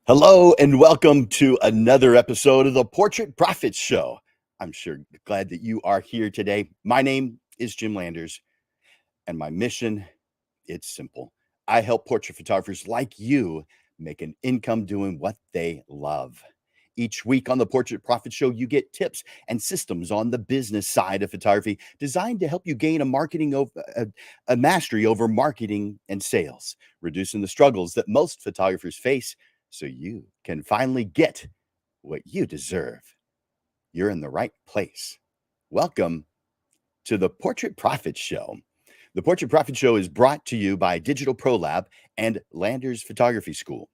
Hello and welcome to another episode of the Portrait Profits Show. I'm sure glad that you are here today. My name is Jim Landers, and my mission, it's simple. I help portrait photographers like you make an income doing what they love. Each week on the Portrait Profit Show, you get tips and systems on the business side of photography designed to help you gain a mastery over marketing and sales, reducing the struggles that most photographers face so you can finally get what you deserve. You're in the right place. Welcome to the Portrait Profit Show. The Portrait Profit Show is brought to you by Digital Pro Lab and Landers Photography School.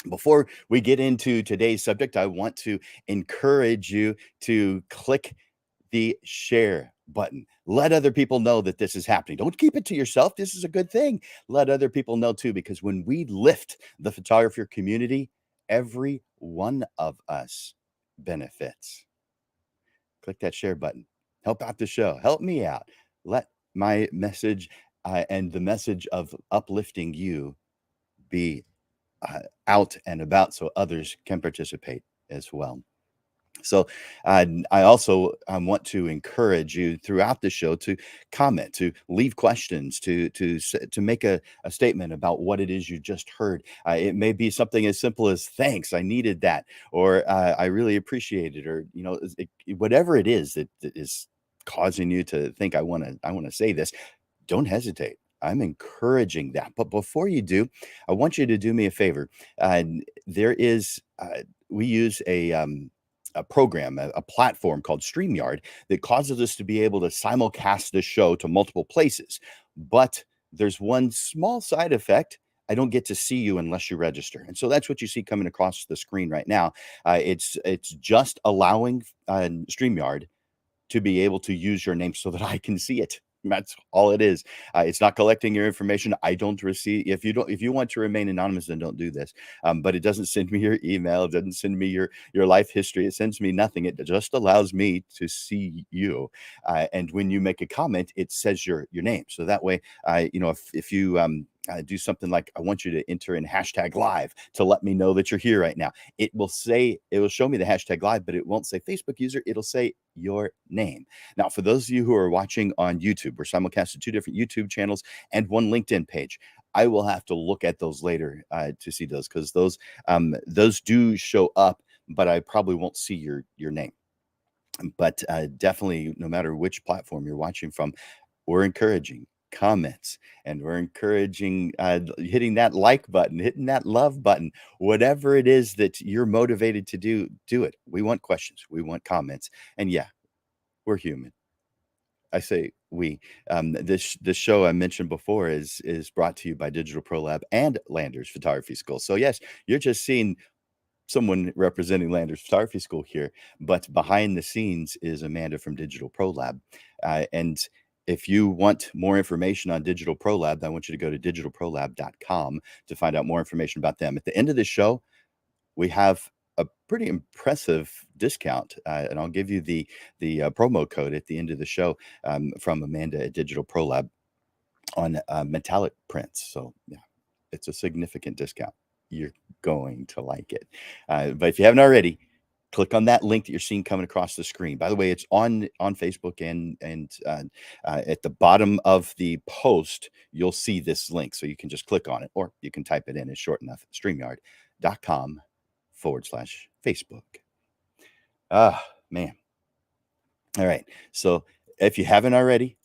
Before we get into today's subject, I want to encourage you to click the share button. Let other people know that this is happening. Don't keep it to yourself. This is a good thing. Let other people know too, because when we lift the photographer community, every one of us benefits. Click that share button. Help out the show. Help me out. Let my message and the message of uplifting you be out and about so others can participate as well. So I also want to encourage you throughout the show to comment, to leave questions, to make a statement about what it is you just heard. It may be something as simple as "Thanks, I needed that," or "I really appreciate it," or whatever it is that is causing you to think I want to say this. Don't hesitate. I'm encouraging that. But before you do, I want you to do me a favor. There is we use a program, a platform called StreamYard that causes us to be able to simulcast this show to multiple places. But there's one small side effect. I don't get to see you unless you register. And so that's what you see coming across the screen right now. It's just allowing StreamYard to be able to use your name so that I can see it. That's all it is. It's not collecting your information. I don't receive. If you want to remain anonymous, then don't do this. But it doesn't send me your email. It doesn't send me your life history. It sends me nothing. It just allows me to see you. And when you make a comment, it says your name. So that way, if you do something like, I want you to enter in hashtag live to let me know that you're here right now. It will show me the hashtag live, but it won't say Facebook user. It'll say your name. Now, for those of you who are watching on YouTube, we're simulcast to 2 different YouTube channels and 1 LinkedIn page. I will have to look at those later to see those, because those do show up, but I probably won't see your name. But definitely, no matter which platform you're watching from, we're encouraging comments, and we're encouraging hitting that like button, hitting that love button, whatever it is that you're motivated to do it. We want questions, we want comments, and yeah, we're human. I say we. This show I mentioned before is brought to you by Digital Pro Lab and Landers Photography School. So yes, you're just seeing someone representing Landers Photography School here, but behind the scenes is Amanda from Digital Pro Lab. And if you want more information on Digital Pro Lab, I want you to go to digitalprolab.com to find out more information about them. At the end of the show, we have a pretty impressive discount, and I'll give you the promo code at the end of the show from Amanda at Digital Pro Lab on metallic prints. So yeah, it's a significant discount. You're going to like it. But if you haven't already, click on that link that you're seeing coming across the screen. By the way, it's on Facebook, and at the bottom of the post, you'll see this link. So you can just click on it, or you can type it in. It's short enough, streamyard.com/Facebook. Ah, man. All right. So if you haven't already,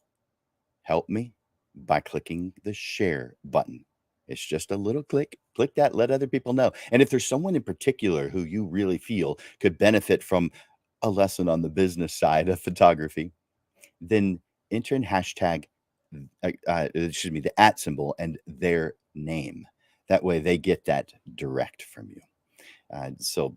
help me by clicking the share button. It's just a little click. Click that, let other people know. And if there's someone in particular who you really feel could benefit from a lesson on the business side of photography, then enter in hashtag, the @ symbol and their name. That way they get that direct from you. So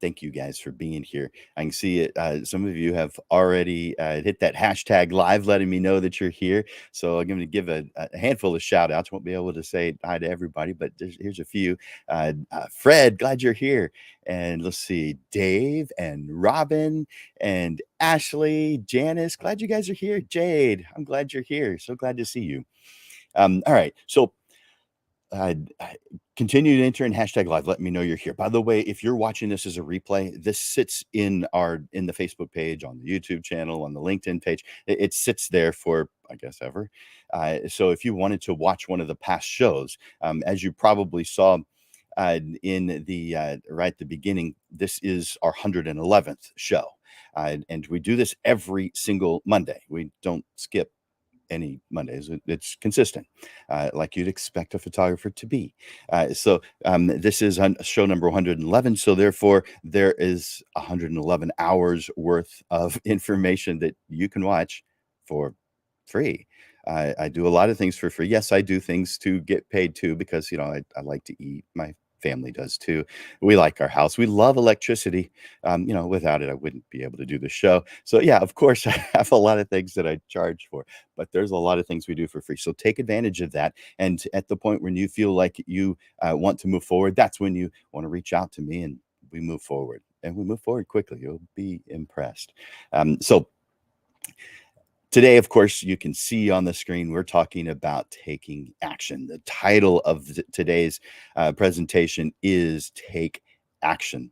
thank you guys for being here. I can see it. Some of you have already hit that hashtag live, letting me know that you're here. So I'm going to give a handful of shout outs. Won't be able to say hi to everybody, but here's a few. Fred, glad you're here. And let's see, Dave and Robin and Ashley, Janice, glad you guys are here. Jade, I'm glad you're here. So glad to see you. All right. So Continue to enter in hashtag live. Let me know you're here. By the way, if you're watching this as a replay, this sits in the Facebook page, on the YouTube channel, on the LinkedIn page. It sits there for, I guess, ever. So if you wanted to watch one of the past shows, as you probably saw in the right at the beginning, this is our 111th show, and we do this every single Monday. We don't skip any Mondays. It's consistent, like you'd expect a photographer to be. This is on show number 111. So therefore, there is 111 hours worth of information that you can watch for free. I do a lot of things for free. Yes, I do things to get paid too, because I like to eat. My family does too. We like our house. We love electricity. Without it, I wouldn't be able to do the show. So yeah, of course, I have a lot of things that I charge for, but there's a lot of things we do for free. So take advantage of that. And at the point when you feel like you want to move forward, that's when you want to reach out to me, and we move forward. And we move forward quickly. You'll be impressed. So today, of course, you can see on the screen, we're talking about taking action. The title of today's presentation is Take Action.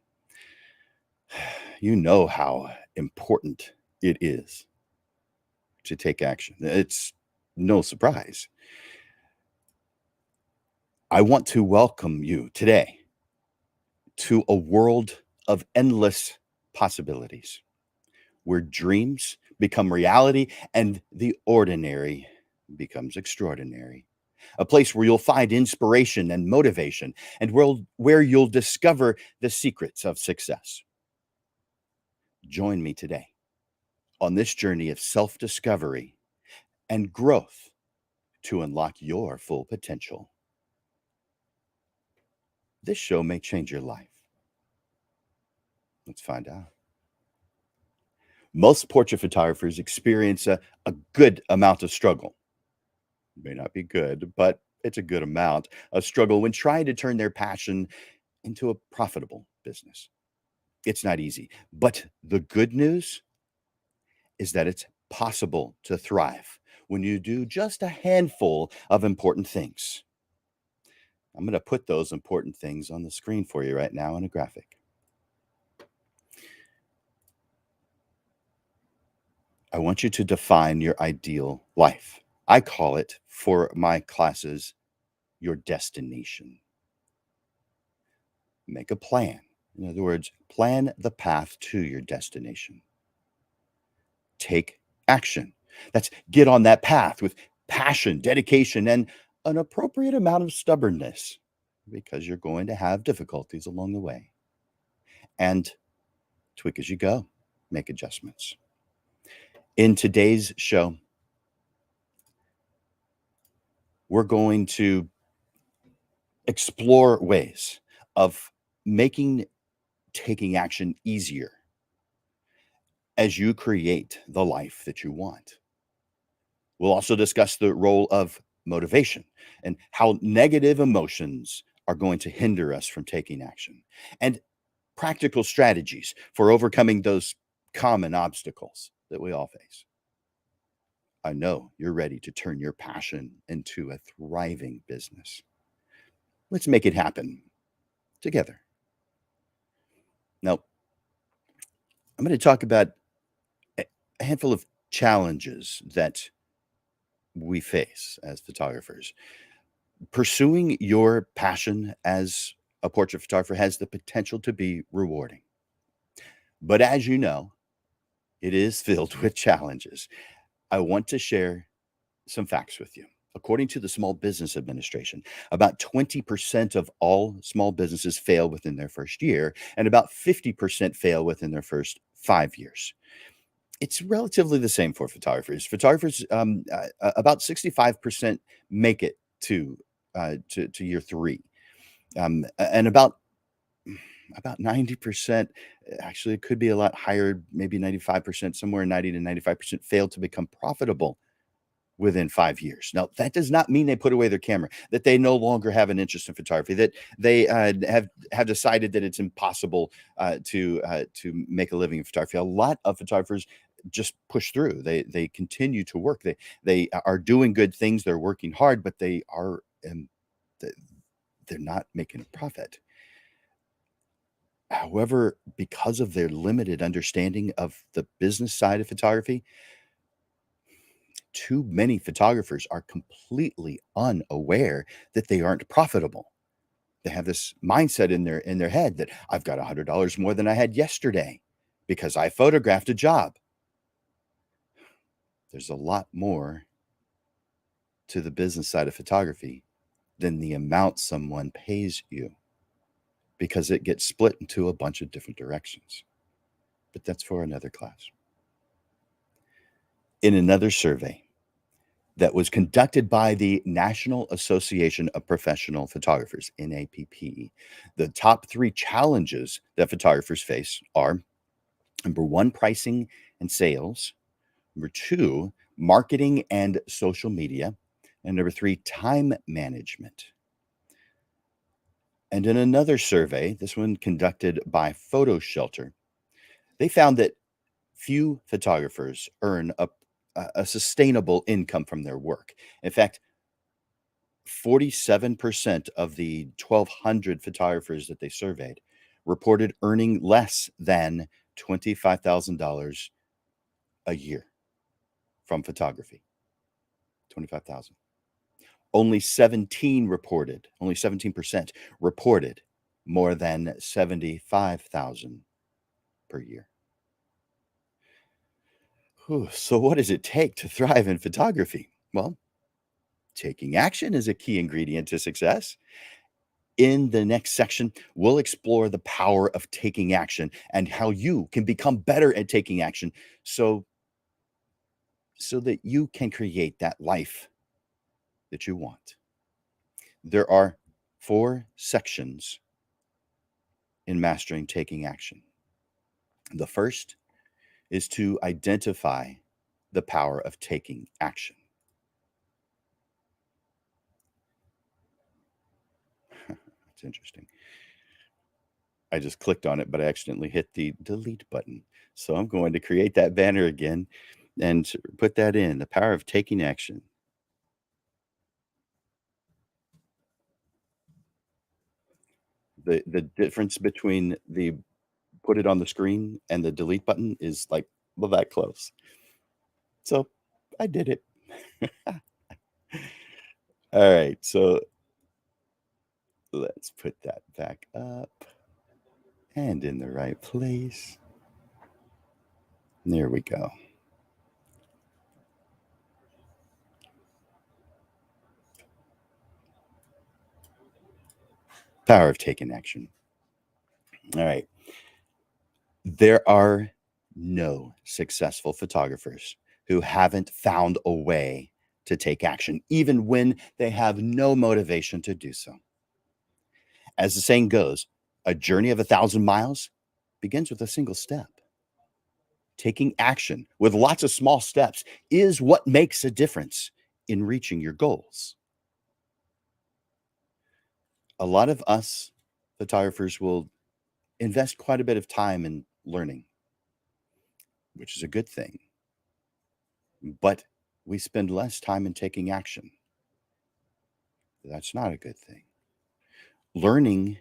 You know how important it is to take action. It's no surprise. I want to welcome you today to a world of endless possibilities, where dreams become reality and the ordinary becomes extraordinary. A place where you'll find inspiration and motivation, and where you'll discover the secrets of success. Join me today on this journey of self discovery and growth to unlock your full potential. This show may change your life. Let's find out. Most portrait photographers experience a good amount of struggle. It may not be good, but it's a good amount of struggle when trying to turn their passion into a profitable business. It's not easy, but the good news is that it's possible to thrive when you do just a handful of important things. I'm going to put those important things on the screen for you right now in a graphic. I want you to define your ideal life. I call it, for my classes, your destination. Make a plan. In other words, plan the path to your destination. Take action. That's get on that path with passion, dedication, and an appropriate amount of stubbornness, because you're going to have difficulties along the way. And tweak as you go, make adjustments. In today's show, we're going to explore ways of making taking action easier as you create the life that you want. We'll also discuss the role of motivation and how negative emotions are going to hinder us from taking action, and practical strategies for overcoming those common obstacles that we all face. I know you're ready to turn your passion into a thriving business. Let's make it happen together. Now, I'm going to talk about a handful of challenges that we face as photographers. Pursuing your passion as a portrait photographer has the potential to be rewarding. But as you know, it is filled with challenges. I want to share some facts with you. According to the Small Business Administration, about 20% of all small businesses fail within their first year, and about 50% fail within their first 5 years. It's relatively the same for photographers. Photographers, about 65% make it to year 3, and about 90%, actually, it could be a lot higher, maybe 95%, somewhere 90 to 95% fail to become profitable within 5 years. Now, that does not mean they put away their camera, that they no longer have an interest in photography, that they have decided that it's impossible to make a living in photography. A lot of photographers just push through. They continue to work. They are doing good things. They're working hard, but they are they're not making a profit. However, because of their limited understanding of the business side of photography, too many photographers are completely unaware that they aren't profitable. They have this mindset in their head that I've got $100 more than I had yesterday because I photographed a job. There's a lot more to the business side of photography than the amount someone pays you, because it gets split into a bunch of different directions. But that's for another class. In another survey that was conducted by the National Association of Professional Photographers, NAPP, the top 3 challenges that photographers face are: number 1, pricing and sales; number 2, marketing and social media; and number 3, time management. And in another survey, this one conducted by Photo Shelter, they found that few photographers earn a sustainable income from their work. In fact, 47% of the 1,200 photographers that they surveyed reported earning less than $25,000 a year from photography. 25,000. Only 17% reported more than 75,000 per year. So what does it take to thrive in photography? Well, taking action is a key ingredient to success. In the next section, we'll explore the power of taking action and how you can become better at taking action so that you can create that life that you want. There are 4 sections in mastering taking action. The first is to identify the power of taking action. It's interesting. I just clicked on it, but I accidentally hit the delete button. So I'm going to create that banner again and put that in, the power of taking action. The difference between the put it on the screen and the delete button is like, well, that close. So I did it. All right, so let's put that back up and in the right place. There we go. Power of taking action. All right. There are no successful photographers who haven't found a way to take action, even when they have no motivation to do so. As the saying goes, a journey of 1,000 miles begins with a single step. Taking action with lots of small steps is what makes a difference in reaching your goals. A lot of us photographers will invest quite a bit of time in learning, which is a good thing, but we spend less time in taking action. That's not a good thing. Learning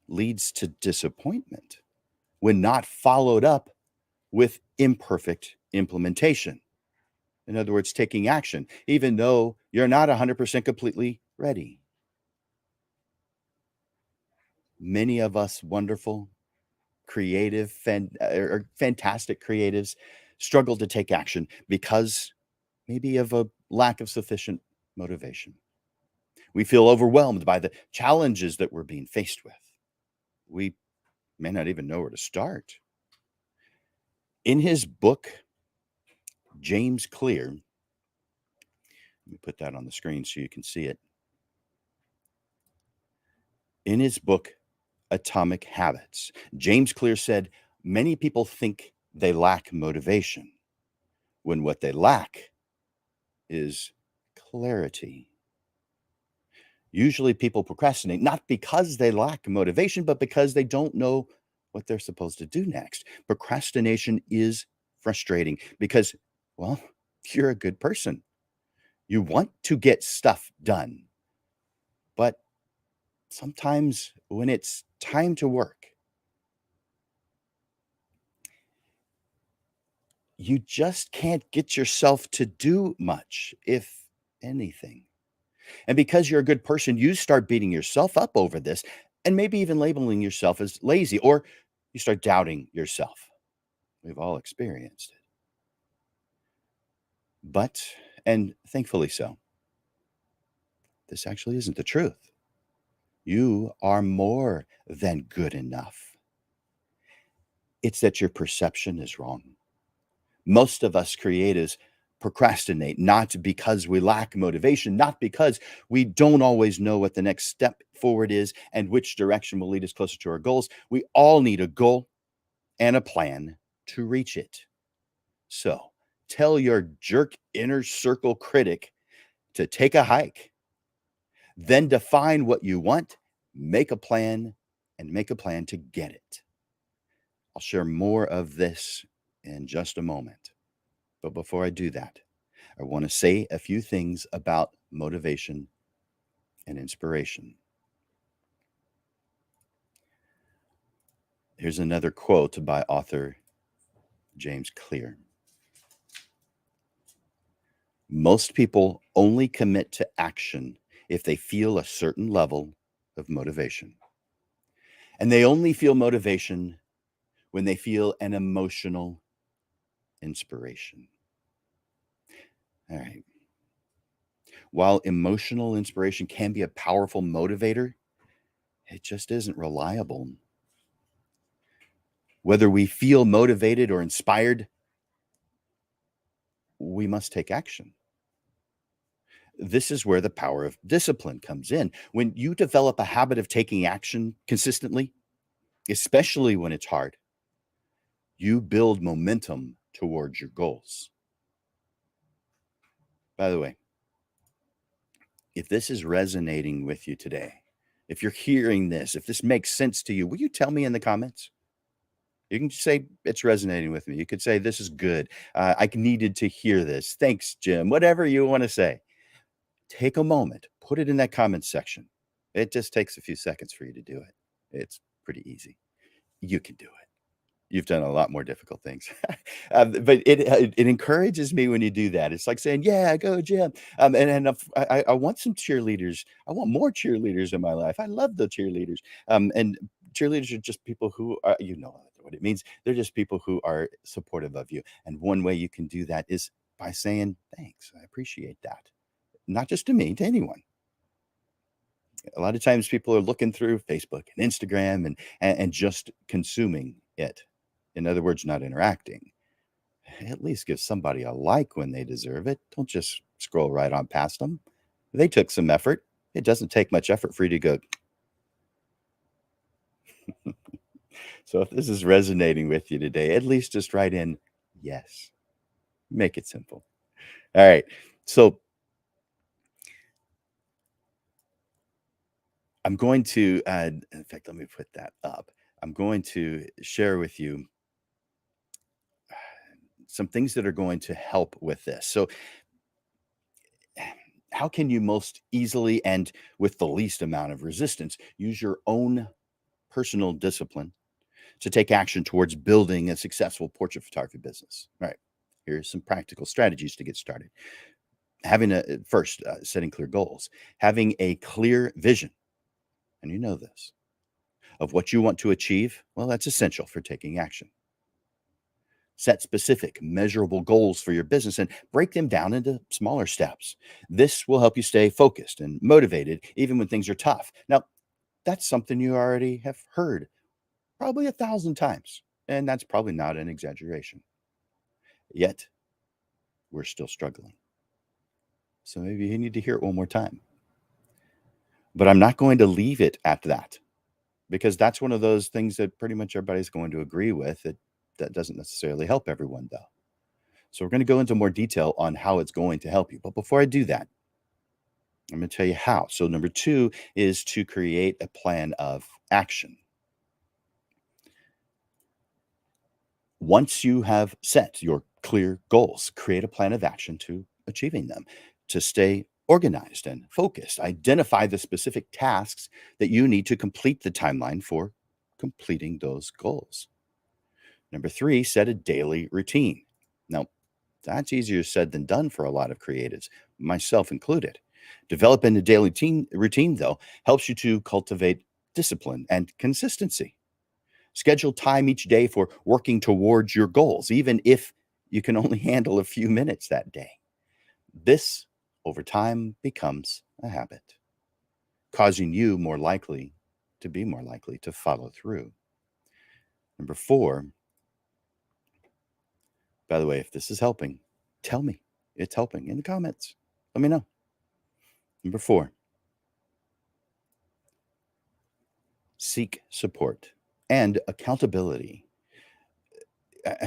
leads to disappointment when not followed up with imperfect implementation. In other words, taking action, even though you're not 100% completely ready. Many of us wonderful, creative, or fantastic creatives struggle to take action because maybe of a lack of sufficient motivation. We feel overwhelmed by the challenges that we're being faced with. We may not even know where to start. In his book, James Clear, let me put that on the screen so you can see it. In his book, Atomic Habits, James Clear said, many people think they lack motivation when what they lack is clarity. Usually people procrastinate not because they lack motivation, but because they don't know what they're supposed to do next. Procrastination is frustrating because, well, you're a good person. You want to get stuff done, but sometimes when it's time to work, you just can't get yourself to do much, if anything. And because you're a good person, you start beating yourself up over this and maybe even labeling yourself as lazy, or you start doubting yourself. We've all experienced it. But, and thankfully so, this actually isn't the truth. You are more than good enough. It's that your perception is wrong. Most of us creatives procrastinate not because we lack motivation, not because we don't always know what the next step forward is and which direction will lead us closer to our goals. We all need a goal and a plan to reach it. So tell your jerk inner circle critic to take a hike, then define what you want, make a plan, and make a plan to get it. I'll share more of this in just a moment. But before I do that, I want to say a few things about motivation and inspiration. Here's another quote by author James Clear. Most people only commit to action if they feel a certain level of motivation. And they only feel motivation when they feel an emotional inspiration. All right. While emotional inspiration can be a powerful motivator, it just isn't reliable. Whether we feel motivated or inspired, we must take action. This is where the power of discipline comes in. When you develop a habit of taking action consistently, especially when it's hard, you build momentum towards your goals. By the way, if this is resonating with you today, if you're hearing this, if this makes sense to you, will you tell me in the comments? You can say it's resonating with me. You could say this is good. I needed to hear this. Thanks, Jim. Whatever you want to say. Take a moment, put it in that comment section. It just takes a few seconds for you to do it. It's pretty easy. You can do it. You've done a lot more difficult things. But it encourages me when you do that. It's like saying, "Yeah, go Jim." And if I want some cheerleaders. I want more cheerleaders in my life. I love the cheerleaders. And cheerleaders are just people who are, you know what it means. They're just people who are supportive of you. And one way you can do that is by saying, "Thanks. I appreciate that." Not just to me, to anyone. A lot of times people are looking through Facebook and Instagram and just consuming it. In other words, not interacting. At least give somebody a like when they deserve it. Don't just scroll right on past them. They took some effort. It doesn't take much effort for you to go. So if this is resonating with you today, at least just write in yes. Make it simple. All right. So I'm going to, in fact, let me put that up. I'm going to share with you some things that are going to help with this. So, how can you most easily and with the least amount of resistance use your own personal discipline to take action towards building a successful portrait photography business? All right. Here's some practical strategies to get started. Having setting clear goals, having a clear vision, and you know this, of what you want to achieve. Well, that's essential for taking action. Set specific, measurable goals for your business and break them down into smaller steps. This will help you stay focused and motivated even when things are tough. Now, that's something you already have heard probably 1,000 times, and that's probably not an exaggeration. Yet, we're still struggling. So maybe you need to hear it one more time. But I'm not going to leave it at that because that's one of those things that pretty much everybody's going to agree with. That doesn't necessarily help everyone, though. So we're going to go into more detail on how it's going to help you. But before I do that, I'm going to tell you how. So number 2 is to create a plan of action. Once you have set your clear goals, create a plan of action to achieving them, to stay organized and focused. Identify the specific tasks that you need to complete the timeline for completing those goals. Number three, set a daily routine. Now, that's easier said than done for a lot of creatives, myself included. Developing a daily routine, though, helps you to cultivate discipline and consistency. Schedule time each day for working towards your goals, even if you can only handle a few minutes that day. This, over time, becomes a habit, causing you to be more likely to follow through. Number four, by the way, if this is helping, tell me it's helping in the comments. Let me know. Number four, seek support and accountability.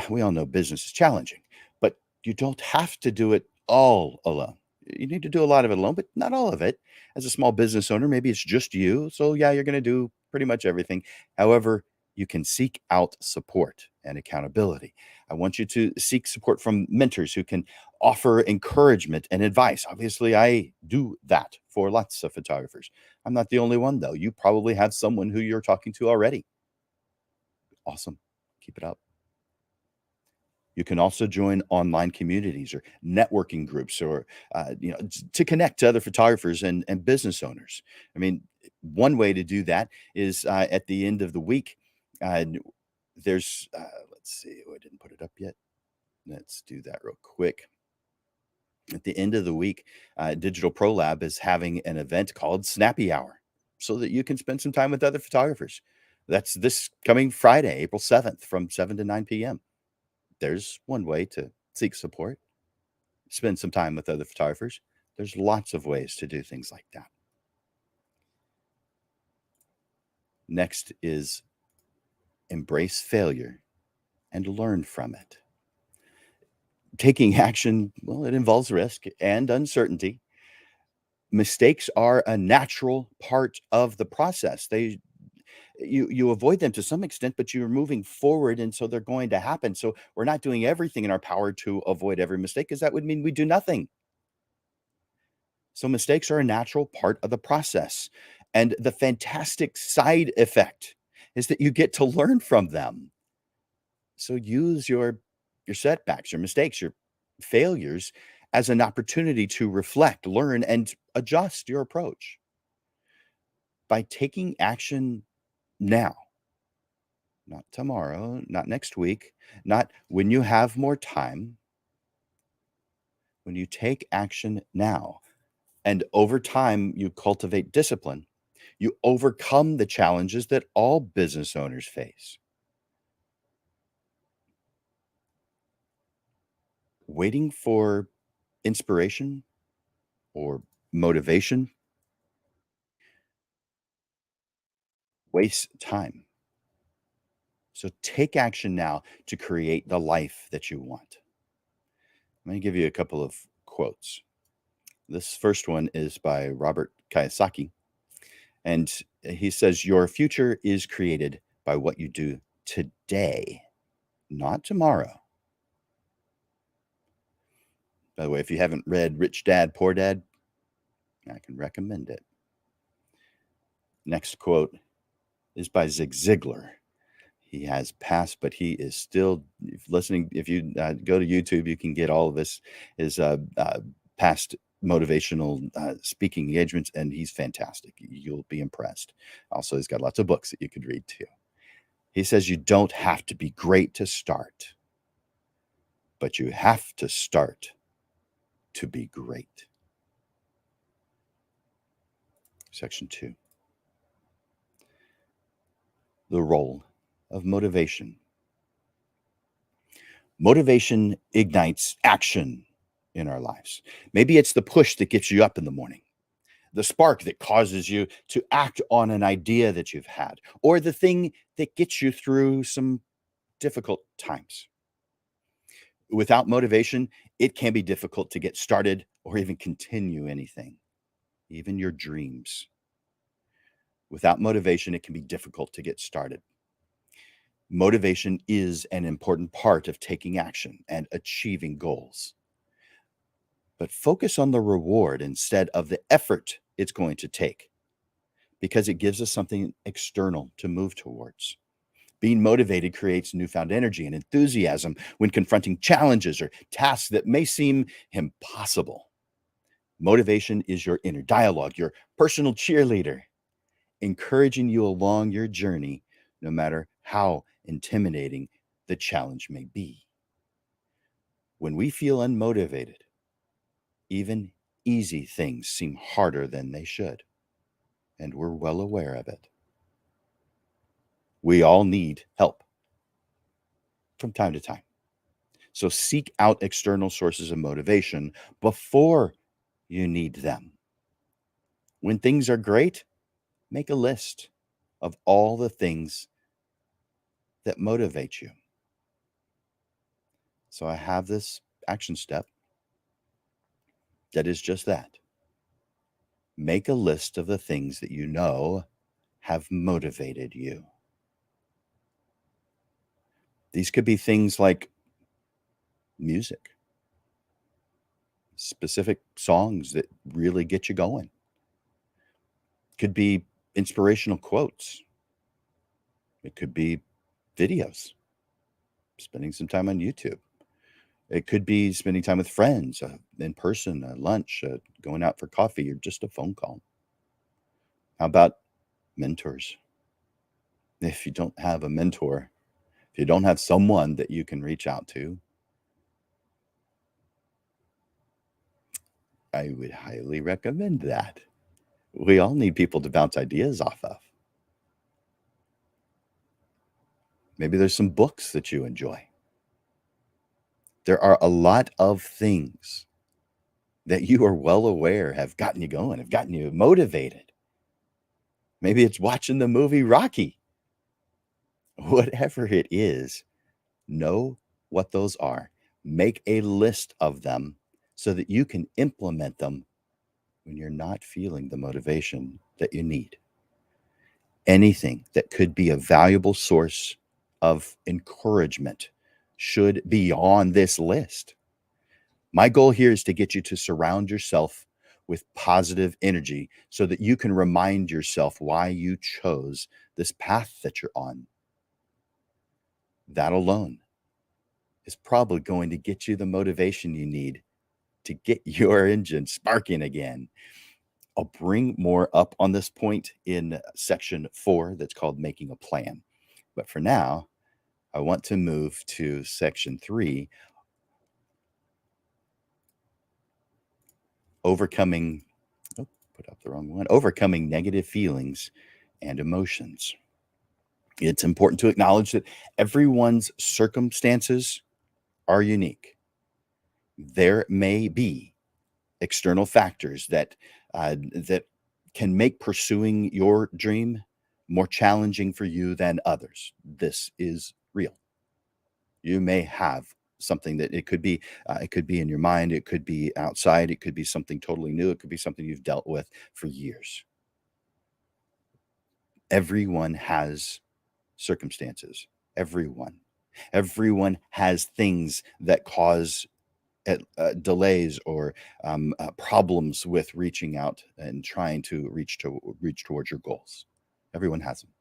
We all know business is challenging, but you don't have to do it all alone. You need to do a lot of it alone, but not all of it. As a small business owner, maybe it's just you. So, yeah, you're going to do pretty much everything. However, you can seek out support and accountability. I want you to seek support from mentors who can offer encouragement and advice. Obviously, I do that for lots of photographers. I'm not the only one, though. You probably have someone who you're talking to already. Awesome. Keep it up. You can also join online communities or networking groups, or to connect to other photographers and business owners. I mean, one way to do that is at the end of the week. Uh, there's let's see, oh, I didn't put it up yet. Let's do that real quick. At the end of the week, Digital Pro Lab is having an event called Snappy Hour, so that you can spend some time with other photographers. That's this coming Friday, April 7th, from 7 to 9 p.m. There's one way to seek support, spend some time with other photographers. There's lots of ways to do things like that. Next is embrace failure and learn from it. Taking action, well, it involves risk and uncertainty. Mistakes are a natural part of the process. You avoid them to some extent, but you're moving forward, and so they're going to happen. So we're not doing everything in our power to avoid every mistake, because that would mean we do nothing. So mistakes are a natural part of the process. And the fantastic side effect is that you get to learn from them. So use your setbacks, your mistakes, your failures as an opportunity to reflect, learn, and adjust your approach. By taking action now, not tomorrow, not next week, not when you have more time, when you take action now, and over time you cultivate discipline, you overcome the challenges that all business owners face. Waiting for inspiration or motivation wastes time. So take action now to create the life that you want. Let me give you a couple of quotes. This first one is by Robert Kiyosaki, and he says, "Your future is created by what you do today, not tomorrow." By the way, if you haven't read Rich Dad, Poor Dad, I can recommend it. Next quote is by Zig Ziglar. He has passed, but he is still listening. If you go to YouTube, you can get all of his past motivational speaking engagements, and he's fantastic. You'll be impressed. Also, he's got lots of books that you could read too. He says you don't have to be great to start, but you have to start to be great. Section 2. The role of motivation. Motivation ignites action in our lives. Maybe it's the push that gets you up in the morning, the spark that causes you to act on an idea that you've had, or the thing that gets you through some difficult times. Without motivation, it can be difficult to get started or even continue anything, even your dreams. Without motivation, it can be difficult to get started. Motivation is an important part of taking action and achieving goals. but focus on the reward instead of the effort it's going to take, because it gives us something external to move towards. Being motivated creates newfound energy and enthusiasm when confronting challenges or tasks that may seem impossible. Motivation is your inner dialogue, your personal cheerleader, encouraging you along your journey, no matter how intimidating the challenge may be. When we feel unmotivated, even easy things seem harder than they should, and we're well aware of it. We all need help from time to time. So seek out external sources of motivation before you need them. When things are great, make a list of all the things that motivate you. So I have this action step that is just that. Make a list of the things that you know have motivated you. These could be things like music, specific songs that really get you going. Could be inspirational quotes. It could be videos, spending some time on YouTube. It could be spending time with friends, in person, lunch, going out for coffee, or just a phone call. How about mentors? If you don't have a mentor, if you don't have someone that you can reach out to, I would highly recommend that. We all need people to bounce ideas off of. Maybe there's some books that you enjoy. There are a lot of things that you are well aware have gotten you going, have gotten you motivated. Maybe it's watching the movie Rocky. Whatever it is, know what those are. Make a list of them so that you can implement them when you're not feeling the motivation that you need. Anything that could be a valuable source of encouragement should be on this list. My goal here is to get you to surround yourself with positive energy so that you can remind yourself why you chose this path that you're on. That alone is probably going to get you the motivation you need to get your engine sparking again. I'll bring more up on this point in section 4 that's called Making a Plan. But for now, I want to move to section 3, overcoming negative feelings and emotions. It's important to acknowledge that everyone's circumstances are unique. There may be external factors that can make pursuing your dream more challenging for you than others. This is real. You may have something that it could be in your mind, it could be outside, it could be something totally new, it could be something you've dealt with for years. Everyone has circumstances. Everyone has things that cause delays or problems with reaching out and trying to reach towards your goals. Everyone has them.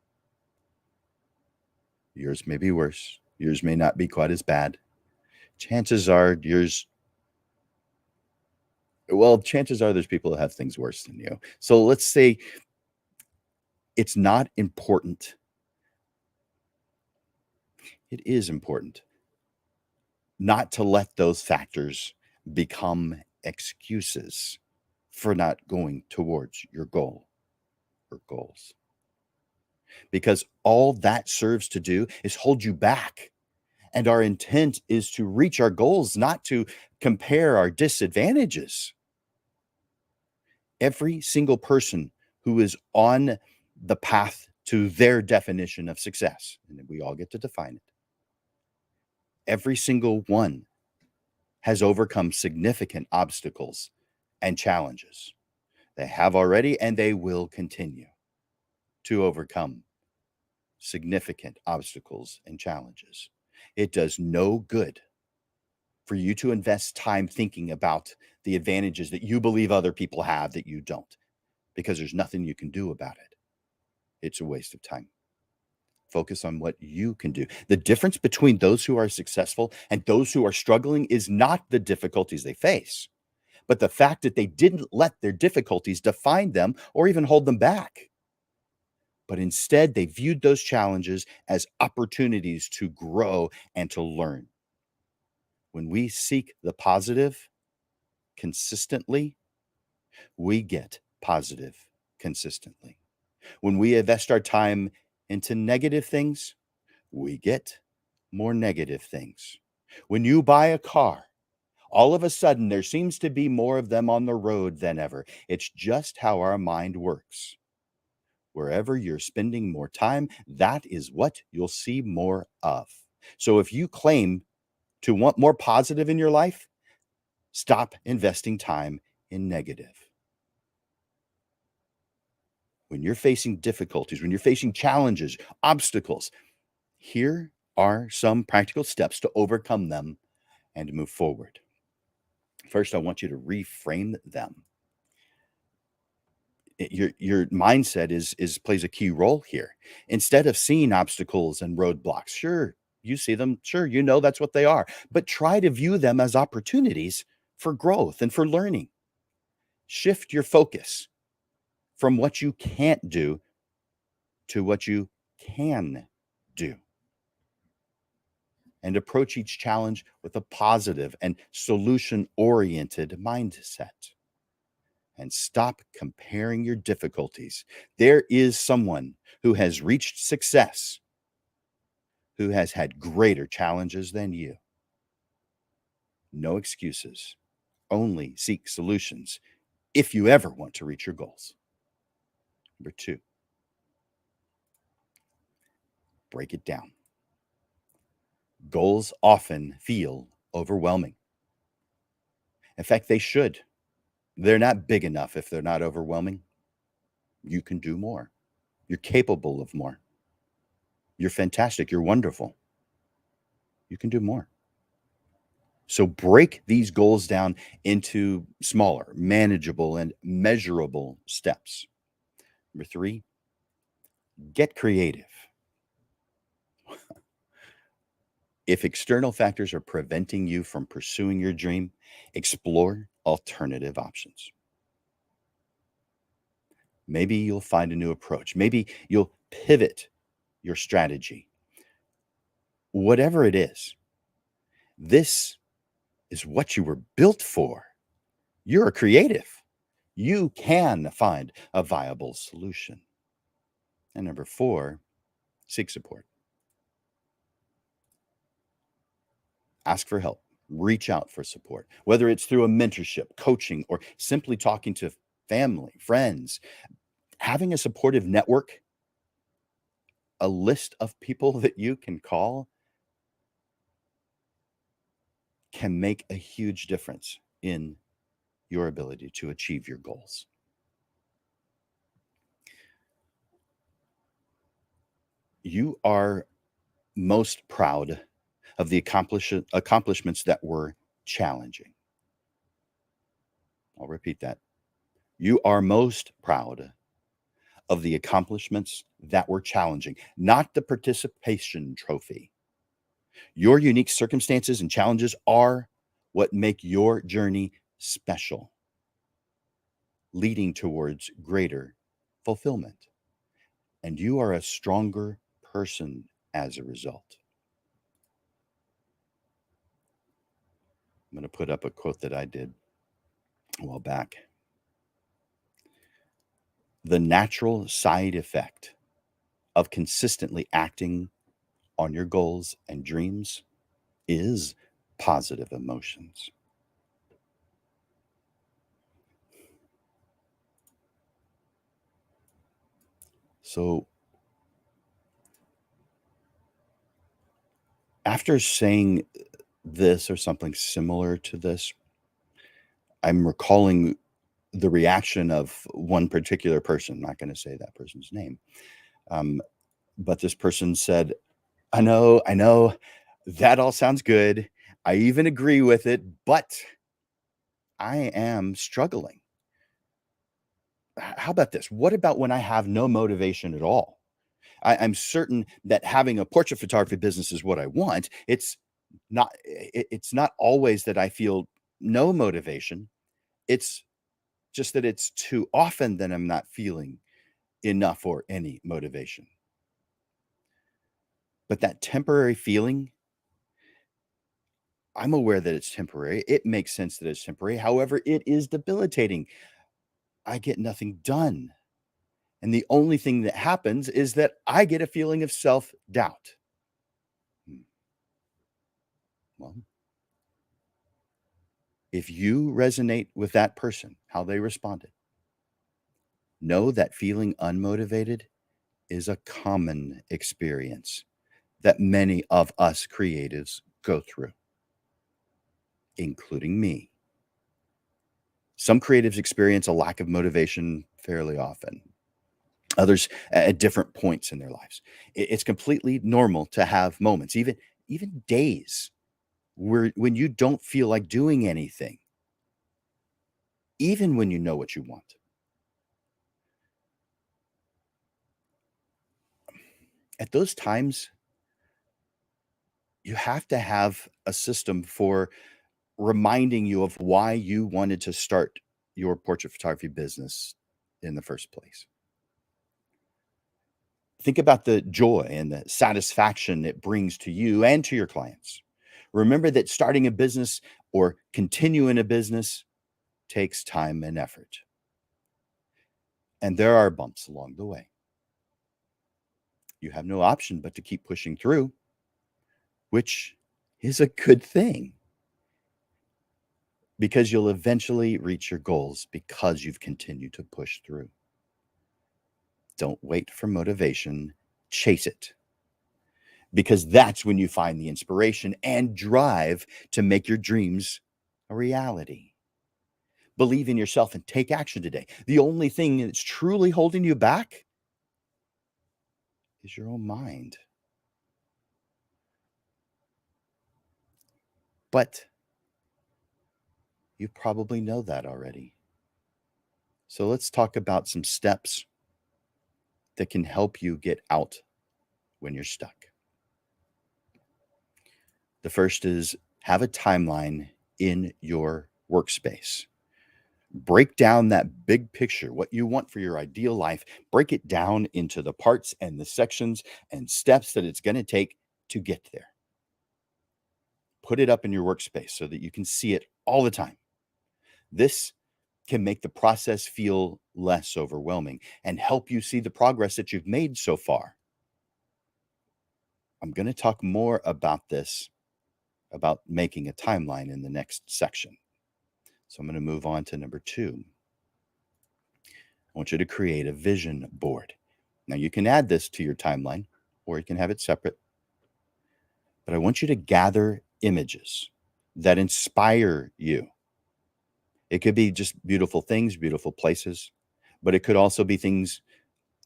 Yours may be worse. Yours may not be quite as bad. Chances are there's people that have things worse than you. So let's say it's not important. It is important not to let those factors become excuses for not going towards your goal or goals. Because all that serves to do is hold you back. And our intent is to reach our goals, not to compare our disadvantages. Every single person who is on the path to their definition of success, and we all get to define it, every single one has overcome significant obstacles and challenges. They have already, and they will continue to overcome significant obstacles and challenges. It does no good for you to invest time thinking about the advantages that you believe other people have that you don't, because there's nothing you can do about it. It's a waste of time. Focus on what you can do. The difference between those who are successful and those who are struggling is not the difficulties they face, but the fact that they didn't let their difficulties define them or even hold them back. But instead, they viewed those challenges as opportunities to grow and to learn. When we seek the positive consistently, we get positive consistently. When we invest our time into negative things, we get more negative things. When you buy a car, all of a sudden there seems to be more of them on the road than ever. It's just how our mind works. Wherever you're spending more time, that is what you'll see more of. So if you claim to want more positive in your life, stop investing time in negative. When you're facing difficulties, when you're facing challenges, obstacles, here are some practical steps to overcome them and move forward. First, I want you to reframe them. Your mindset is plays a key role here. Instead of seeing obstacles and roadblocks, sure, you see them, sure, you know that's what they are, but try to view them as opportunities for growth and for learning. Shift your focus from what you can't do to what you can do. And approach each challenge with a positive and solution-oriented mindset. And stop comparing your difficulties. There is someone who has reached success who has had greater challenges than you. No excuses. Only seek solutions if you ever want to reach your goals. Number 2, break it down. Goals often feel overwhelming. In fact, they should. They're not big enough if they're not overwhelming. You can do more. You're capable of more. You're fantastic. You're wonderful. You can do more. So break these goals down into smaller, manageable, and measurable steps. Number 3, get creative. If external factors are preventing you from pursuing your dream, explore alternative options. Maybe you'll find a new approach. Maybe you'll pivot your strategy. Whatever it is, this is what you were built for. You're a creative. You can find a viable solution. And number 4, seek support. Ask for help. Reach out for support, whether it's through a mentorship, coaching, or simply talking to family, friends. Having a supportive network, a list of people that you can call, can make a huge difference in your ability to achieve your goals. You are most proud of the accomplishments that were challenging. I'll repeat that. You are most proud of the accomplishments that were challenging, not the participation trophy. Your unique circumstances and challenges are what make your journey special, leading towards greater fulfillment. And you are a stronger person as a result. I'm going to put up a quote that I did a while back. The natural side effect of consistently acting on your goals and dreams is positive emotions. So, after saying this or something similar to this, I'm recalling the reaction of one particular person. I'm not going to say that person's name. But this person said, I know, that all sounds good. I even agree with it, but I am struggling. How about this? What about when I have no motivation at all? I'm certain that having a portrait photography business is what I want. It's not always that I feel no motivation. It's just that it's too often that I'm not feeling enough or any motivation. But that temporary feeling, I'm aware that it's temporary. It makes sense that it's temporary. However, it is debilitating. I get nothing done. And the only thing that happens is that I get a feeling of self-doubt. Well, if you resonate with that person, how they responded, know that feeling unmotivated is a common experience that many of us creatives go through, including me. Some creatives experience a lack of motivation fairly often, others at different points in their lives. It's completely normal to have moments, even days, where when you don't feel like doing anything, even when you know what you want. At those times, you have to have a system for reminding you of why you wanted to start your portrait photography business in the first place. Think about the joy and the satisfaction it brings to you and to your clients. Remember that starting a business or continuing a business takes time and effort. And there are bumps along the way. You have no option but to keep pushing through, which is a good thing because you'll eventually reach your goals because you've continued to push through. Don't wait for motivation, chase it. Because that's when you find the inspiration and drive to make your dreams a reality. Believe in yourself and take action today. The only thing that's truly holding you back is your own mind. But you probably know that already. So let's talk about some steps that can help you get out when you're stuck. The first is have a timeline in your workspace. Break down that big picture, what you want for your ideal life. Break it down into the parts and the sections and steps that it's going to take to get there. Put it up in your workspace so that you can see it all the time. This can make the process feel less overwhelming and help you see the progress that you've made so far. I'm going to talk more about this, about making a timeline in the next section. So I'm going to move on to number 2. I want you to create a vision board. Now, you can add this to your timeline or you can have it separate. But I want you to gather images that inspire you. It could be just beautiful things, beautiful places, but it could also be things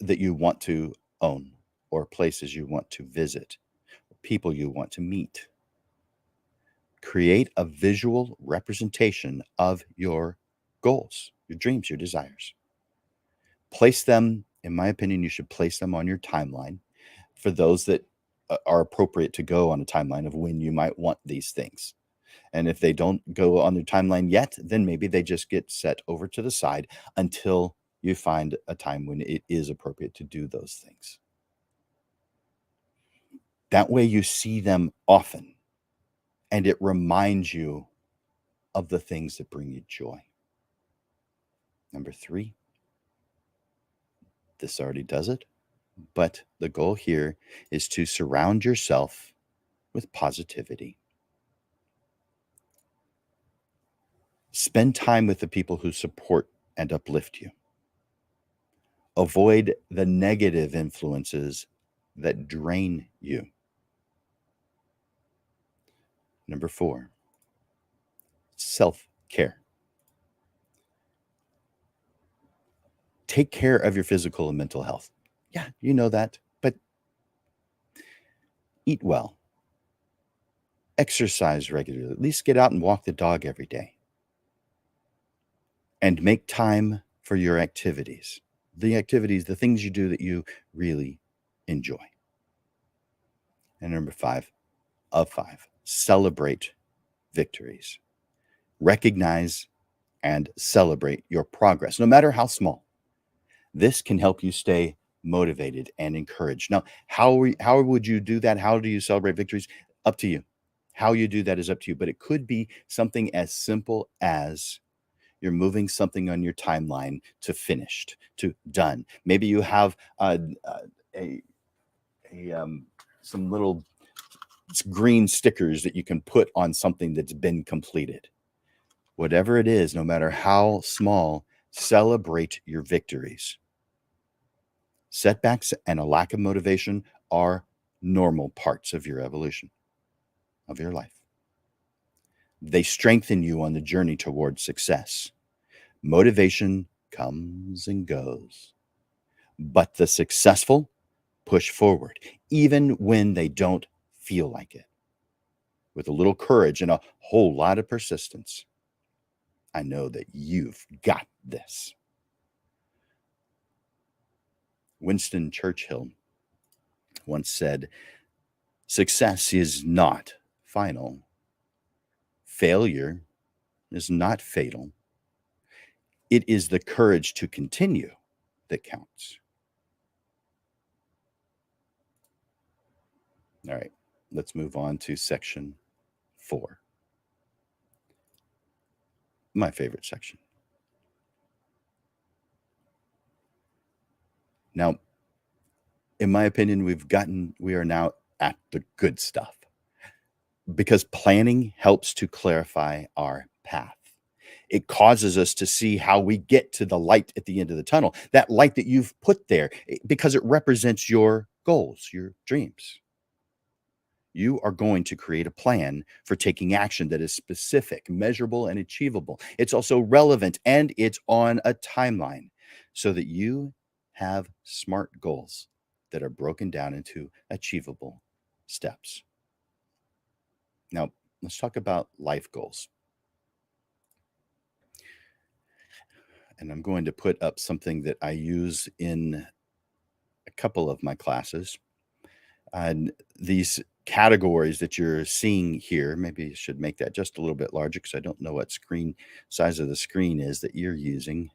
that you want to own or places you want to visit, people you want to meet. Create a visual representation of your goals, your dreams, your desires. Place them, in my opinion, you should place them on your timeline for those that are appropriate to go on a timeline of when you might want these things. And if they don't go on their timeline yet, then maybe they just get set over to the side until you find a time when it is appropriate to do those things. That way you see them often and it reminds you of the things that bring you joy. Number 3, this already does it, but the goal here is to surround yourself with positivity. Spend time with the people who support and uplift you. Avoid the negative influences that drain you. Number 4, self-care. Take care of your physical and mental health. Yeah, you know that, but eat well. Exercise regularly. At least get out and walk the dog every day. and make time for your activities, the things you do that you really enjoy. And number 5 of 5, celebrate victories. Recognize and celebrate your progress, no matter how small. This can help you stay motivated and encouraged. Now, how would you do that? How do you celebrate victories? Up to you. How you do that is up to you, but it could be something as simple as you're moving something on your timeline to finished, to done. Maybe you have a, a some little green stickers that you can put on something that's been completed. Whatever it is, no matter how small, celebrate your victories. Setbacks and a lack of motivation are normal parts of your evolution, of your life. They strengthen you on the journey towards success. Motivation comes and goes, but the successful push forward, even when they don't feel like it. With a little courage and a whole lot of persistence, I know that you've got this. Winston Churchill once said, "Success is not final. Failure is not fatal. It is the courage to continue that counts." All right, let's move on to section 4. My favorite section. Now, in my opinion, we are now at the good stuff, because planning helps to clarify our path. It causes us to see how we get to the light at the end of the tunnel, that light that you've put there, because it represents your goals, your dreams. You are going to create a plan for taking action that is specific, measurable, and achievable. It's also relevant, and it's on a timeline, so that you have smart goals that are broken down into achievable steps. Now, let's talk about life goals. And I'm going to put up something that I use in a couple of my classes. And these categories that you're seeing here, maybe you should make that just a little bit larger, because I don't know what screen size of the screen is that you're using.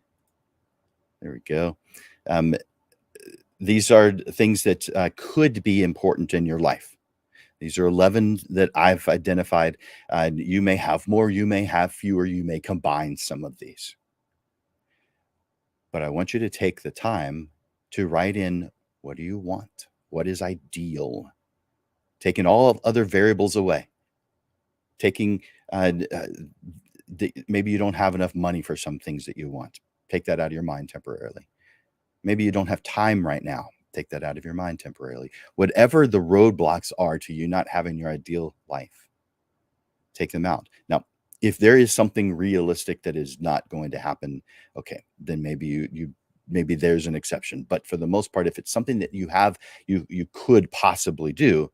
There we go. These are things that could be important in your life. These are 11 that I've identified. You may have more, you may have fewer, you may combine some of these. But I want you to take the time to write in, what do you want? What is ideal? Taking all other variables away. Taking, maybe you don't have enough money for some things that you want. Take that out of your mind temporarily. Maybe you don't have time right now. Take that out of your mind temporarily. Whatever the roadblocks are to you not having your ideal life, take them out. Now, if there is something realistic that is not going to happen, okay, then maybe maybe there's an exception. But for the most part, if it's something that you could possibly do,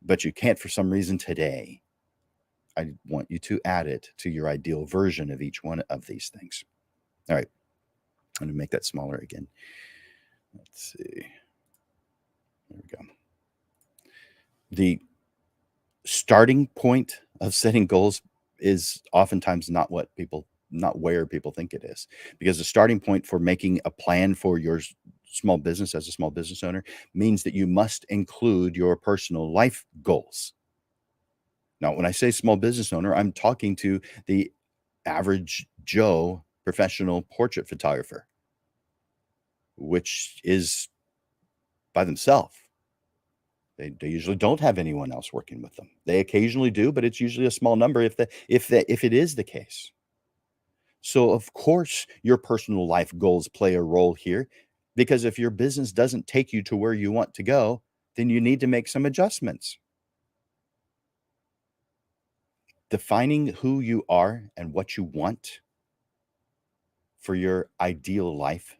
but you can't for some reason today, I want you to add it to your ideal version of each one of these things. All right, I'm going to make that smaller again. Let's see. There we go. The starting point of setting goals is oftentimes not where people think it is, because the starting point for making a plan for your small business as a small business owner means that you must include your personal life goals. Now, when I say small business owner, I'm talking to the average Joe professional portrait photographer, which is by themselves. They usually don't have anyone else working with them. They occasionally do, but it's usually a small number if it is the case. So of course, your personal life goals play a role here, because if your business doesn't take you to where you want to go, then you need to make some adjustments. Defining who you are and what you want for your ideal life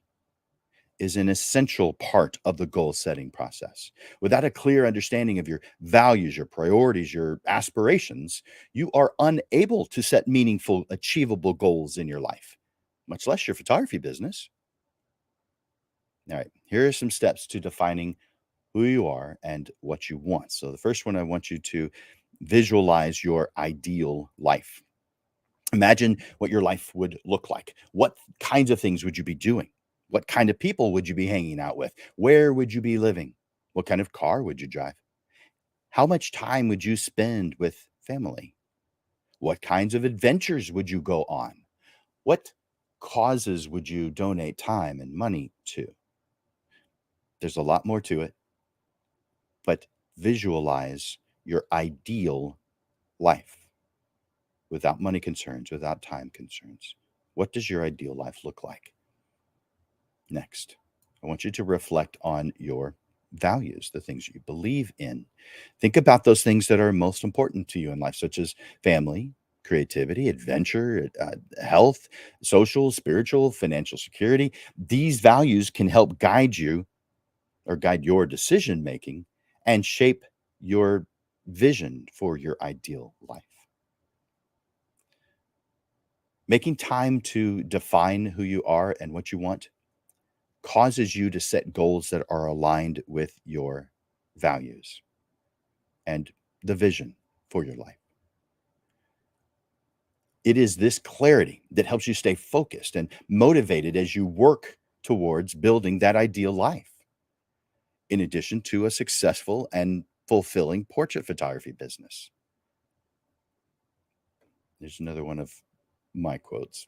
is an essential part of the goal setting process. Without a clear understanding of your values, your priorities, your aspirations, you are unable to set meaningful, achievable goals in your life. much less your photography business. All right, here are some steps to defining who you are and what you want. So, the first one, I want you to visualize your ideal life. Imagine what your life would look like. What kinds of things would you be doing? What kind of people would you be hanging out with? Where would you be living? What kind of car would you drive? How much time would you spend with family? What kinds of adventures would you go on? What causes would you donate time and money to? There's a lot more to it, but visualize your ideal life without money concerns, without time concerns. What does your ideal life look like? Next, I want you to reflect on your values, the things you believe in. Think about those things that are most important to you in life, such as family, creativity, adventure, health, social, spiritual, financial security. These values can help guide you or guide your decision making and shape your vision for your ideal life. Making time to define who you are and what you want causes you to set goals that are aligned with your values and the vision for your life. It is this clarity that helps you stay focused and motivated as you work towards building that ideal life, in addition to a successful and fulfilling portrait photography business. There's another one of my quotes.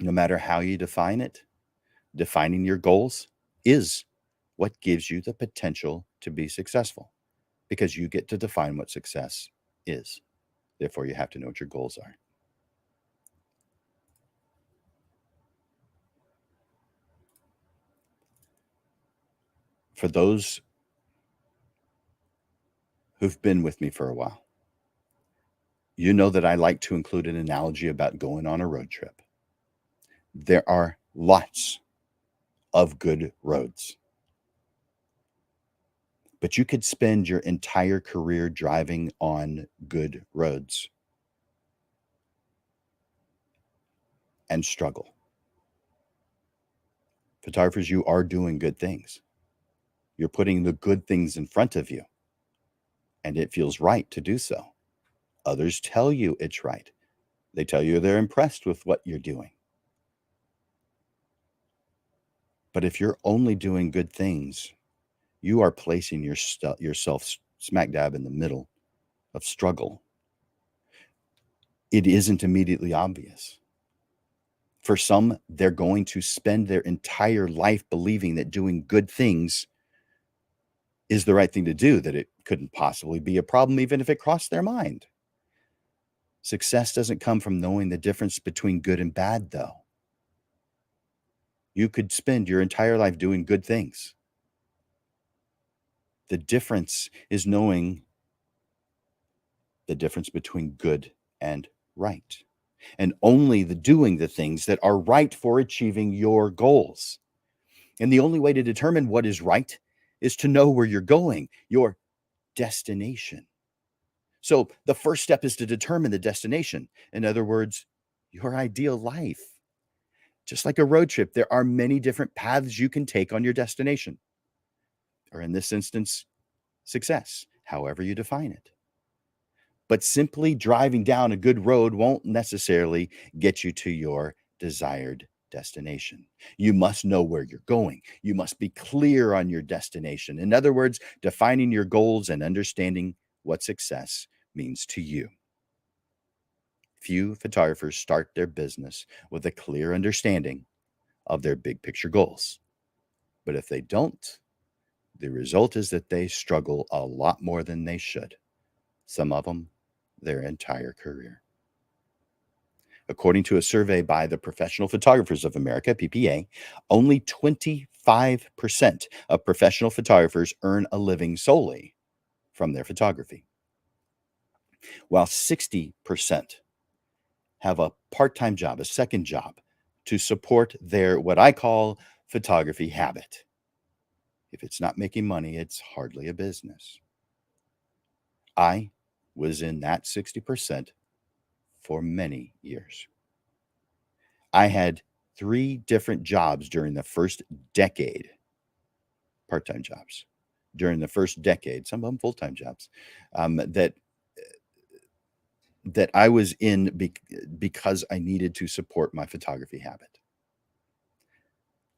No matter how you define it, defining your goals is what gives you the potential to be successful, because you get to define what success is. Therefore, you have to know what your goals are. For those who've been with me for a while, you know that I like to include an analogy about going on a road trip. There are lots of good roads, but you could spend your entire career driving on good roads and struggle. Photographers, you are doing good things. You're putting the good things in front of you, and it feels right to do so. Others tell you it's right. They tell you they're impressed with what you're doing. But if you're only doing good things, you are placing yourself smack dab in the middle of struggle. It isn't immediately obvious. For some, they're going to spend their entire life believing that doing good things is the right thing to do, that it couldn't possibly be a problem even if it crossed their mind. Success doesn't come from knowing the difference between good and bad, though. You could spend your entire life doing good things. The difference is knowing the difference between good and right, and only doing the things that are right for achieving your goals. And the only way to determine what is right is to know where you're going, your destination. So the first step is to determine the destination. In other words, your ideal life. Just like a road trip, there are many different paths you can take on your destination, or in this instance, success, however you define it. But simply driving down a good road won't necessarily get you to your desired destination. You must know where you're going. You must be clear on your destination. In other words, defining your goals and understanding what success means to you. Few photographers start their business with a clear understanding of their big picture goals. But if they don't, the result is that they struggle a lot more than they should. Some of them their entire career. According to a survey by the Professional Photographers of America, PPA, only 25% of professional photographers earn a living solely from their photography, while 60% have a part-time job, a second job, to support their, what I call, photography habit. If it's not making money, it's hardly a business. I was in that 60% for many years. I had 3 different jobs during the first decade, part-time jobs, during the first decade, some of them full-time jobs, that I was in because I needed to support my photography habit.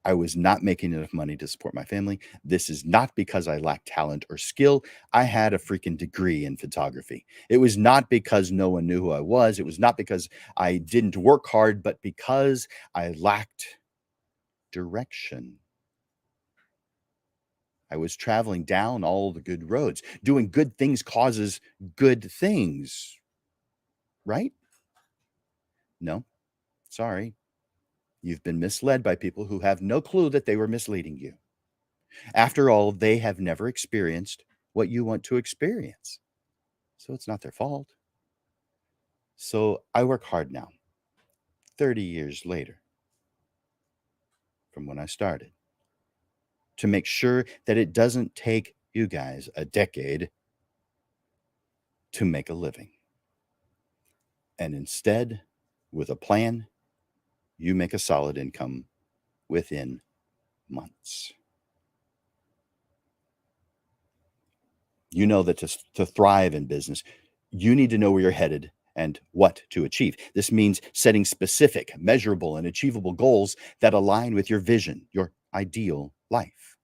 I was not making enough money to support my family. This is not because I lacked talent or skill. I had a freaking degree in photography. It was not because no one knew who I was. It was not because I didn't work hard, but because I lacked direction. I was traveling down all the good roads. Doing good things causes good things, right? No, sorry. You've been misled by people who have no clue that they were misleading you. After all, they have never experienced what you want to experience. So it's not their fault. So I work hard now, 30 years later from when I started, to make sure that it doesn't take you guys a decade to make a living. And instead, with a plan, you make a solid income within months. You know that to thrive in business, you need to know where you're headed and what to achieve. This means setting specific, measurable, and achievable goals that align with your vision, your ideal life.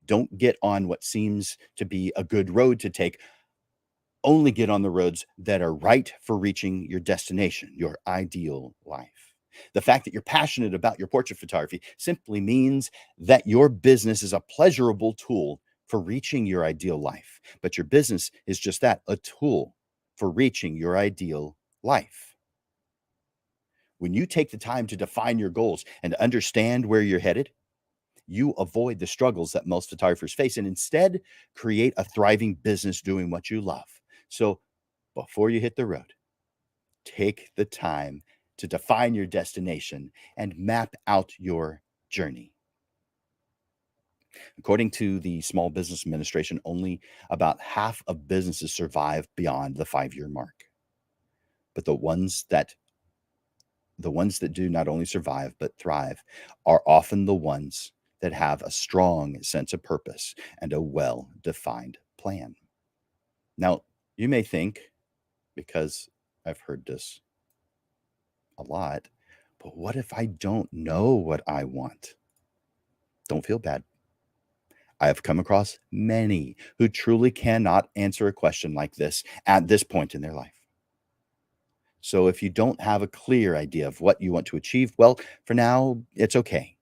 Don't get on what seems to be a good road to take. Only get on the roads that are right for reaching your destination, your ideal life. The fact that you're passionate about your portrait photography simply means that your business is a pleasurable tool for reaching your ideal life. But your business is just that, a tool for reaching your ideal life. When you take the time to define your goals and understand where you're headed, you avoid the struggles that most photographers face and instead create a thriving business doing what you love. So before you hit the road, take the time to define your destination and map out your journey. According to the Small Business Administration, only about half of businesses survive beyond the 5-year mark. But the ones that do not only survive but thrive are often the ones that have a strong sense of purpose and a well-defined plan. Now, you may think, because I've heard this a lot, but what if I don't know what I want? Don't feel bad. I have come across many who truly cannot answer a question like this at this point in their life. So if you don't have a clear idea of what you want to achieve, well, for now, it's okay.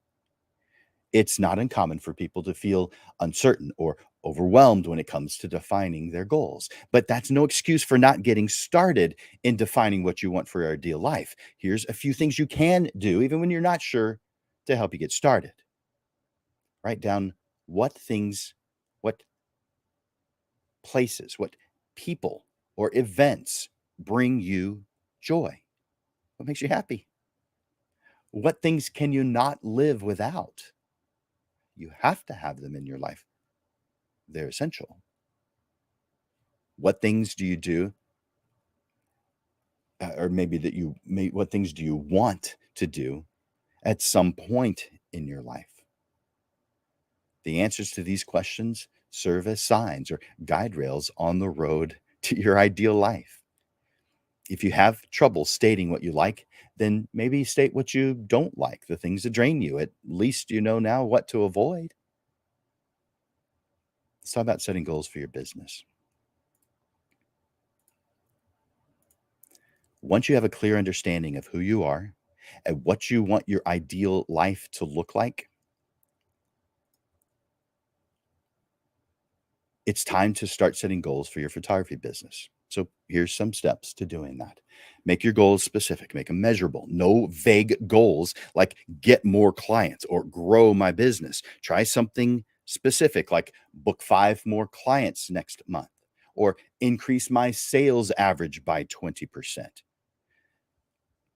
It's not uncommon for people to feel uncertain or overwhelmed when it comes to defining their goals. But that's no excuse for not getting started in defining what you want for your ideal life. Here's a few things you can do, even when you're not sure, to help you get started. Write down what things, what places, what people or events bring you joy. What makes you happy? What things can you not live without? You have to have them in your life. They're essential. What things do you do? Or maybe what things do you want to do at some point in your life? The answers to these questions serve as signs or guide rails on the road to your ideal life. If you have trouble stating what you like, then maybe state what you don't like, the things that drain you. At least you know now what to avoid. Let's talk about setting goals for your business. Once you have a clear understanding of who you are and what you want your ideal life to look like, it's time to start setting goals for your photography business. So here's some steps to doing that. Make your goals specific, make them measurable. No vague goals like get more clients or grow my business. Try something specific like book 5 more clients next month or increase my sales average by 20%.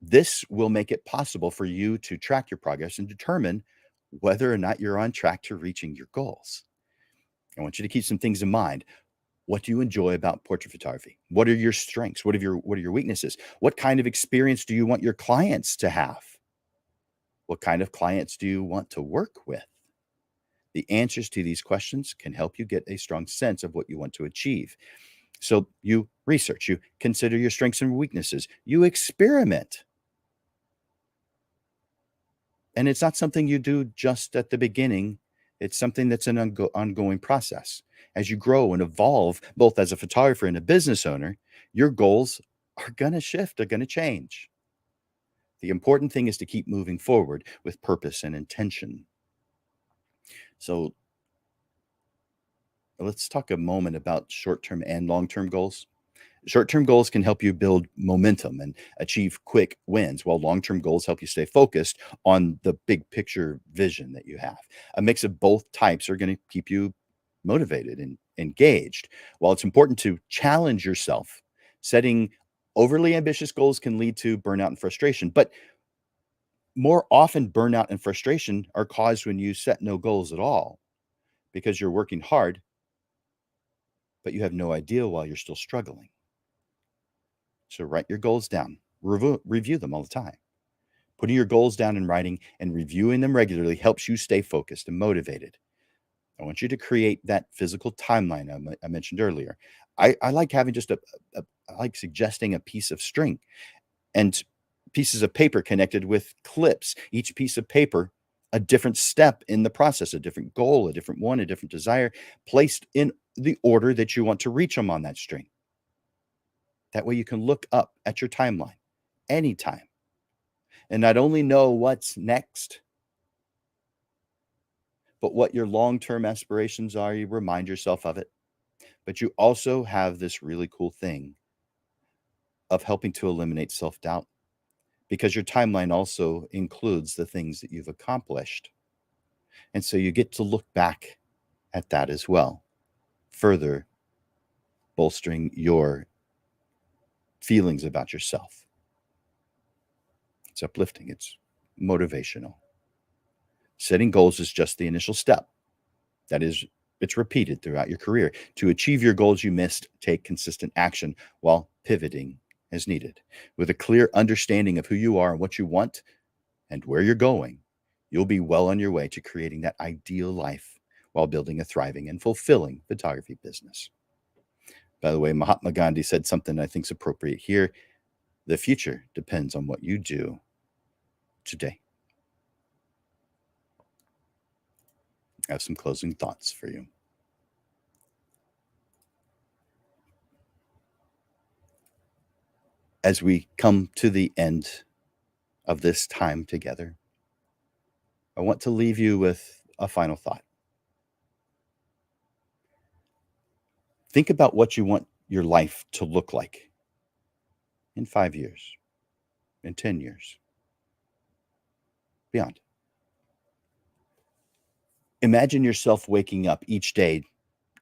This will make it possible for you to track your progress and determine whether or not you're on track to reaching your goals. I want you to keep some things in mind. What do you enjoy about portrait photography? What are your strengths? What are your weaknesses? What kind of experience do you want your clients to have? What kind of clients do you want to work with? The answers to these questions can help you get a strong sense of what you want to achieve. So you research, you consider your strengths and weaknesses, you experiment. And it's not something you do just at the beginning. It's something that's an ongoing process. As you grow and evolve, both as a photographer and a business owner, your goals are going to shift, are going to change. The important thing is to keep moving forward with purpose and intention. So let's talk a moment about short-term and long-term goals. Short-term goals can help you build momentum and achieve quick wins, while long-term goals help you stay focused on the big picture vision that you have. A mix of both types are going to keep you motivated and engaged. While it's important to challenge yourself, setting overly ambitious goals can lead to burnout and frustration. But more often, burnout and frustration are caused when you set no goals at all because you're working hard, but you have no idea why you're still struggling. So write your goals down, review them all the time. Putting your goals down in writing and reviewing them regularly helps you stay focused and motivated. I want you to create that physical timeline I mentioned earlier. I like having I like suggesting a piece of string and pieces of paper connected with clips. Each piece of paper, a different step in the process, a different goal, a different one, a different desire, placed in the order that you want to reach them on that string. That way you can look up at your timeline anytime and not only know what's next, but what your long-term aspirations are. You remind yourself of it. But you also have this really cool thing of helping to eliminate self-doubt because your timeline also includes the things that you've accomplished. And so you get to look back at that as well, further bolstering your feelings about yourself. It's uplifting, it's motivational. Setting goals is just the initial step. That is, it's repeated throughout your career. To achieve your goals you missed, take consistent action while pivoting as needed. With a clear understanding of who you are and what you want and where you're going, you'll be well on your way to creating that ideal life while building a thriving and fulfilling photography business. By the way, Mahatma Gandhi said something I think is appropriate here. The future depends on what you do today. I have some closing thoughts for you. As we come to the end of this time together, I want to leave you with a final thought. Think about what you want your life to look like in 5 years, in 10 years, beyond. Imagine yourself waking up each day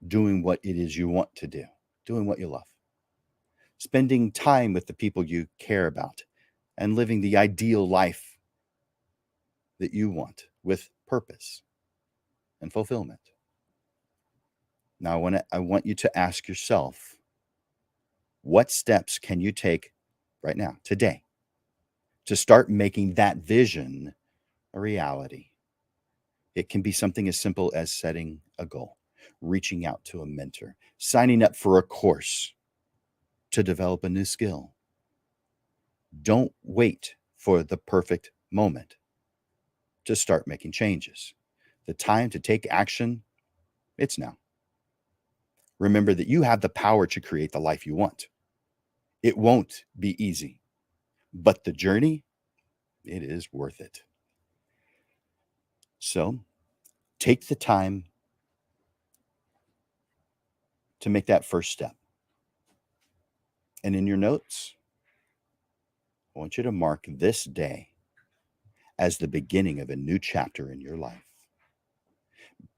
doing what it is you want to do, doing what you love, spending time with the people you care about, and living the ideal life that you want with purpose and fulfillment. Now, I want you to ask yourself, what steps can you take right now, today, to start making that vision a reality? It can be something as simple as setting a goal, reaching out to a mentor, signing up for a course to develop a new skill. Don't wait for the perfect moment to start making changes. The time to take action, it's now. Remember that you have the power to create the life you want. It won't be easy, but the journey, it is worth it. So take the time to make that first step. And in your notes, I want you to mark this day as the beginning of a new chapter in your life.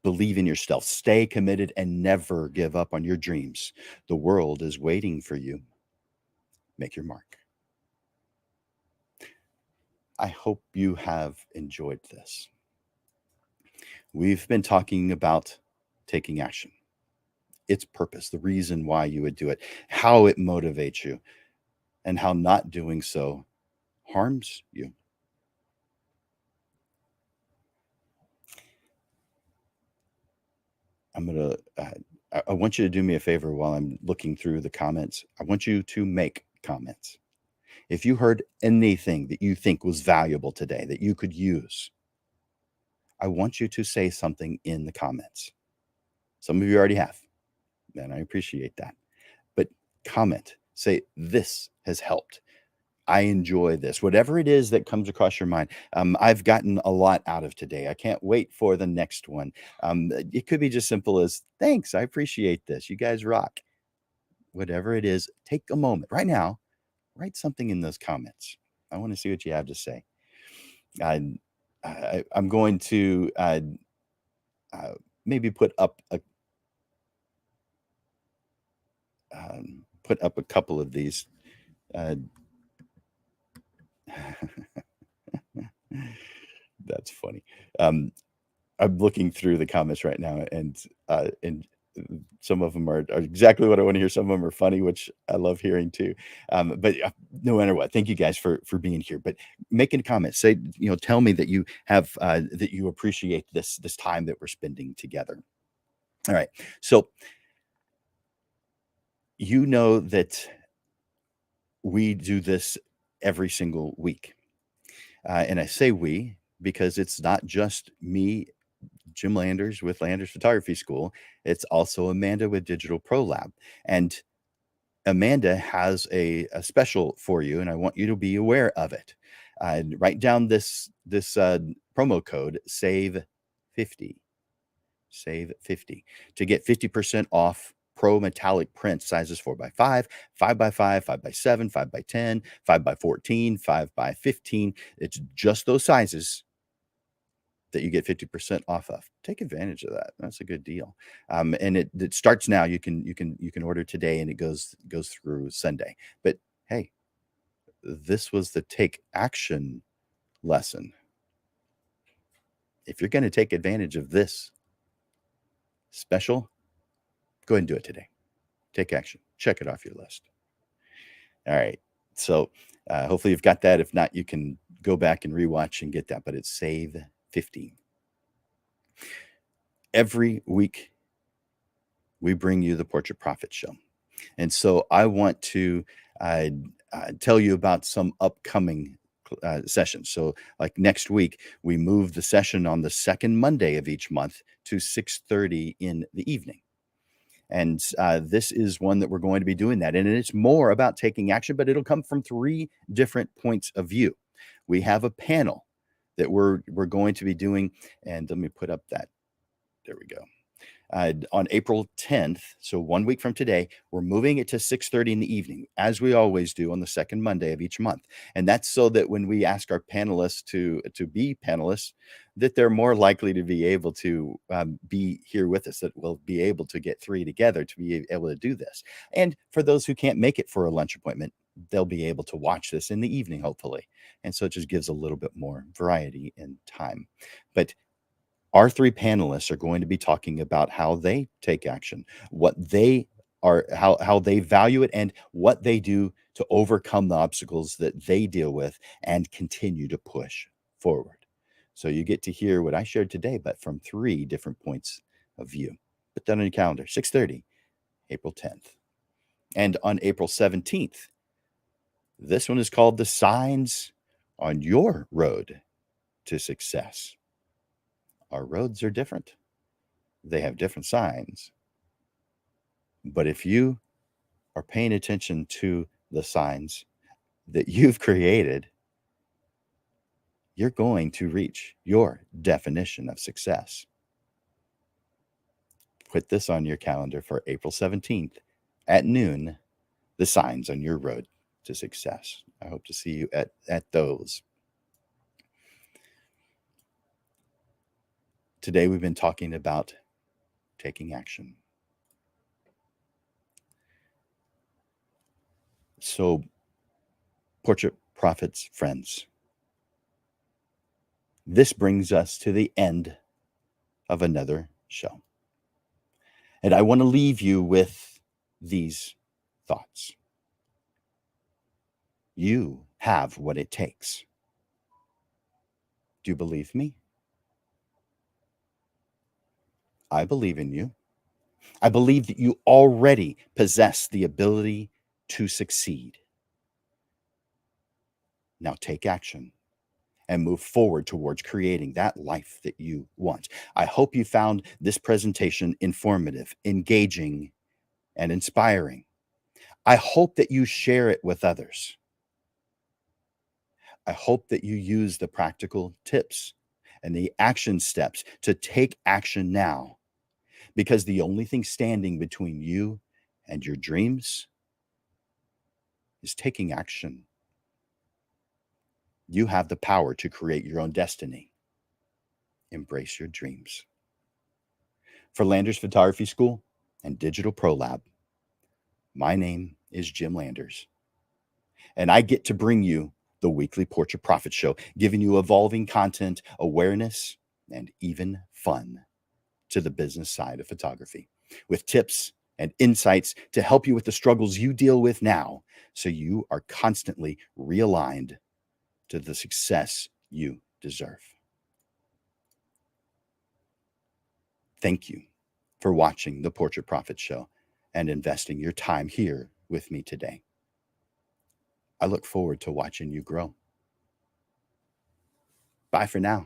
Believe in yourself, stay committed, and never give up on your dreams. The world is waiting for you. Make your mark. I hope you have enjoyed this. We've been talking about taking action, its purpose, the reason why you would do it, how it motivates you, and how not doing so harms you. I'm gonna. I want you to do me a favor while I'm looking through the comments. I want you to make comments. If you heard anything that you think was valuable today that you could use, I want you to say something in the comments. Some of you already have, and I appreciate that. But comment, say, this has helped. I enjoy this. Whatever it is that comes across your mind. I've gotten a lot out of today. I can't wait for the next one. It could be just simple as, thanks, I appreciate this. You guys rock. Whatever it is, take a moment right now, write something in those comments. I want to see what you have to say. I'm going to maybe put up a couple of these. That's funny. I'm looking through the comments right now, and some of them are exactly what I want to hear. Some of them are funny, which I love hearing too. But no matter what, thank you guys for being here. But making a comment, say, tell me that you have that you appreciate this time that we're spending together. All right, so you know that we do this every single week, and I say we because it's not just me, Jim Landers with Landers Photography School. It's also Amanda with Digital Pro Lab. And Amanda has a special for you, and I want you to be aware of it. Write down this promo code, SAVE50, SAVE50, to get 50% off Pro metallic print sizes 4x5, 5x5, 5x7, 5x10, 5x14, 5x15. It's just those sizes that you get 50% off of. Take advantage of that. That's a good deal. And it starts now. You can order today, and it goes through Sunday. But hey, this was the take action lesson. If you're going to take advantage of this special, go ahead and do it today. Take action. Check it off your list. All right. So hopefully you've got that. If not, you can go back and rewatch and get that. But it's Save 15. Every week, we bring you the Portrait Profit Show. And so I want to tell you about some upcoming sessions. So like next week, we move the session on the second Monday of each month to 6:30 in the evening. And this is one that we're going to be doing that. And it's more about taking action, but it'll come from 3 different points of view. We have a panel that we're going to be doing. And let me put up that. There we go. On April 10th, so 1 week from today, we're moving it to 6:30 in the evening, as we always do on the second Monday of each month. And that's so that when we ask our panelists to be panelists, that they're more likely to be able to be here with us, that we'll be able to get 3 together to be able to do this. And for those who can't make it for a lunch appointment, they'll be able to watch this in the evening, hopefully. And so it just gives a little bit more variety in time. But our 3 panelists are going to be talking about how they take action, what they are, how they value it, and what they do to overcome the obstacles that they deal with and continue to push forward. So you get to hear what I shared today, but from 3 different points of view. Put that on your calendar, 6:30, April 10th. And on April 17th, this one is called The Signs on Your Road to Success. Our roads are different. They have different signs. But if you are paying attention to the signs that you've created, you're going to reach your definition of success. Put this on your calendar for April 17th at noon, the signs on your road to success. I hope to see you at those. Today, we've been talking about taking action. So, Portrait Profits friends, this brings us to the end of another show. And I want to leave you with these thoughts. You have what it takes. Do you believe me? I believe in you. I believe that you already possess the ability to succeed. Now take action and move forward towards creating that life that you want. I hope you found this presentation informative, engaging, and inspiring. I hope that you share it with others. I hope that you use the practical tips and the action steps to take action now, because the only thing standing between you and your dreams is taking action. You have the power to create your own destiny. Embrace your dreams. For Landers Photography School and Digital Pro Lab, my name is Jim Landers, and I get to bring you the weekly Portrait Profit Show, giving you evolving content, awareness, and even fun to the business side of photography, with tips and insights to help you with the struggles you deal with now, so you are constantly realigned to the success you deserve. Thank you for watching the Portrait Profit Show and investing your time here with me today. I look forward to watching you grow. Bye for now.